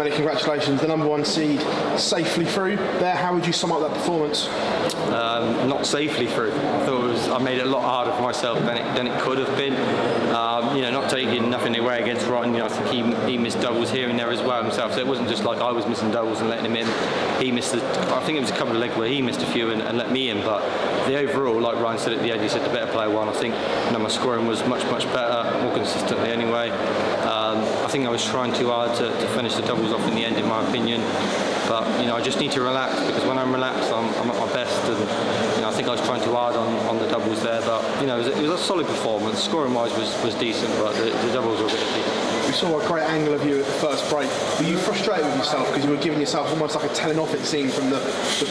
many congratulations. The number 1 seed safely through there. How would you sum up that performance? Not safely through. I made it a lot harder for myself than it could have been. Not taking nothing away against Ryan. I think he missed doubles here and there as well himself. So it wasn't just like I was missing doubles and letting him in. He missed. I think it was a couple of legs where he missed a few and let me in. But the overall, like Ryan said at the end, he said the better player won. I think my scoring was much better, more consistently anyway. I think I was trying too hard to finish the doubles off in the end, in my opinion. But I just need to relax, because when I'm relaxed, I'm at my best. And I think I was trying too hard on the doubles there. But it was a solid performance. Scoring-wise was decent, but the doubles were a bit iffy. We saw a great angle of you at the first break. Were you frustrated with yourself because you were giving yourself almost like a telling off, it seemed, from the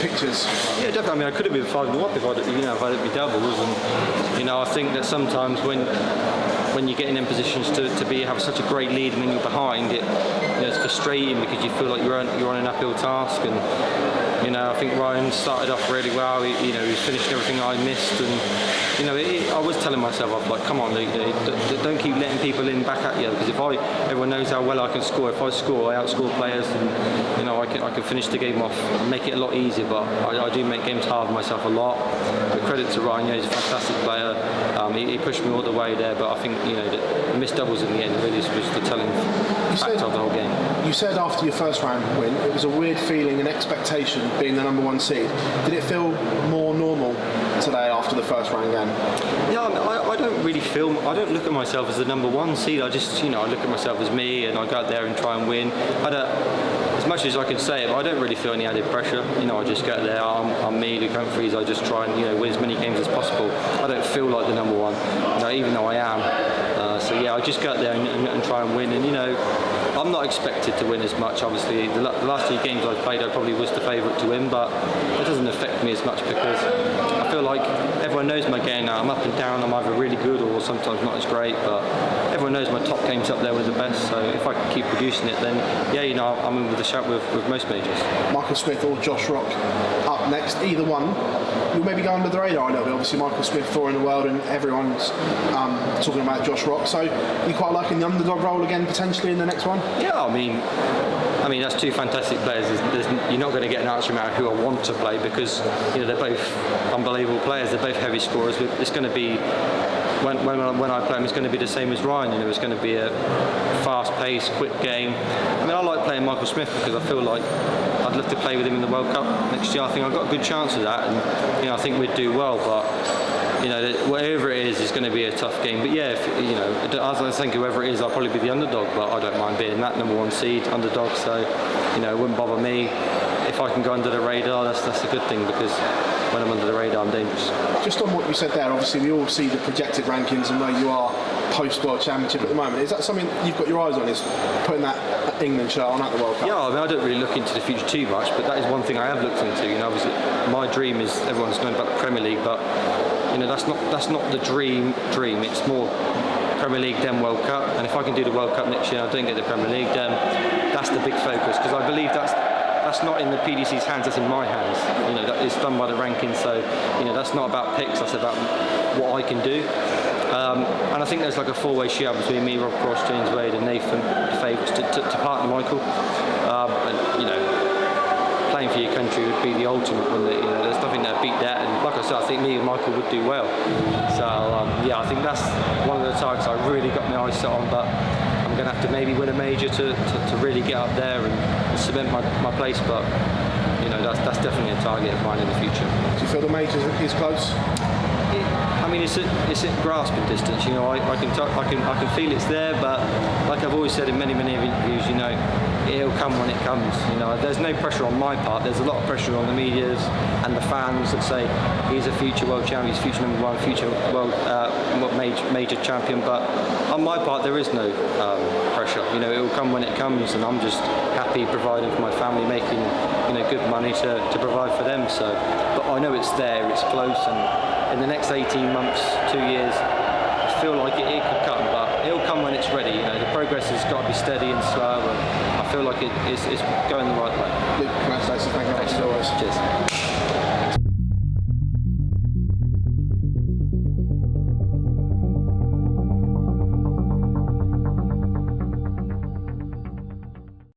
pictures? Yeah, definitely. I could have been 5-0 up if I didn't be doubles. And I think that sometimes when you get in them positions to have such a great lead and then you're behind, it's frustrating because you feel like you're on an uphill task. And I think Ryan started off really well. He was finishing everything I missed, and I was telling myself, I was like, come on, Luke, don't keep letting people in back at you, because everyone knows how well I can score. If I score, I outscore players, and I can finish the game off and make it a lot easier. But I do make games hard for myself a lot. But credit to Ryan, he's a fantastic player. He pushed me all the way there, but I think the missed doubles in the end really was the telling factor of the whole game. You said after your first round win, it was a weird feeling and expectation being the number 1 seed. Did it feel more normal today after the first round game? Yeah, I don't look at myself as the number 1 seed. I just, I look at myself as me, and I go out there and try and win. As much as I can say it, but I don't really feel any added pressure. I just go out there, I'm me, Luke Humphries. I just try and win as many games as possible. I don't feel like the number 1, even though I am. I just go out there and try and win. And I'm not expected to win as much. Obviously, the last 2 games I've played, I probably was the favourite to win, but it doesn't affect me as much because I feel like everyone knows my game now. I'm up and down. I'm either really good or sometimes not as great, but everyone knows my top game's up there with the best. So if I can keep producing it, then I'm in with the shout with most majors. Michael Smith or Josh Rock up next, either one. You'll maybe go under the radar a little bit. Obviously, Michael Smith touring the world, and everyone's talking about Josh Rock. So you quite liking the underdog role again potentially in the next one? Yeah, I mean that's 2 fantastic players. You're not going to get an answer about who I want to play, because they're both unbelievable players. They're both heavy scorers. It's going to be when I play them, it's going to be the same as Ryan. It's going to be a fast-paced, quick game. I like playing Michael Smith because I feel like I'd love to play with him in the World Cup next year. I think I've got a good chance of that, and I think we'd do well. But whatever it is, it's going to be a tough game. But yeah, as I think whoever it is, I'll probably be the underdog. But I don't mind being that number 1 seed underdog. So it wouldn't bother me. If I can go under the radar, that's a good thing, because when I'm under the radar, I'm dangerous. Just on what you said there, obviously we all see the projected rankings and where you are post-World Championship at the moment. Is that something you've got your eyes on, is putting that England shirt on at the World Cup? Yeah, I don't really look into the future too much, but that is one thing I have looked into. Obviously my dream is, everyone's known about the Premier League, but that's not the dream. It's more Premier League, then World Cup. And if I can do the World Cup next year and I don't get the Premier League, then that's the big focus, because I believe that's not in the PDC's hands, that's in my hands. That is done by the rankings, so that's not about picks, that's about what I can do. And I think there's like a 4-way shout between me, Rob Cross, James Wade and Nathan, the favourites to partner Michael. Playing for your country would be the ultimate one. There's nothing that beat that, and like I said, I think me and Michael would do well. So I think that's one of the targets I really got my eyes set on, but I'm going to have to maybe win a major to really get up there and cement my place. But that's definitely a target of mine in the future. Do you feel the major is close? It's at grasping distance. I can feel it's there, but like I've always said in many interviews, it'll come when it comes. There's no pressure on my part. There's a lot of pressure on the medias and the fans that say he's a future world champion, he's future number 1, future world major champion. But on my part, there is no pressure. It will come when it comes, and I'm just happy providing for my family, making good money to provide for them. So, but I know it's there, it's close, and in the next 18 months, 2 years, I feel like it could come, but it'll come when it's ready. The progress has got to be steady and slow, and I feel like it's going the right way. Luke, congratulations, thank you very much as always. Cheers.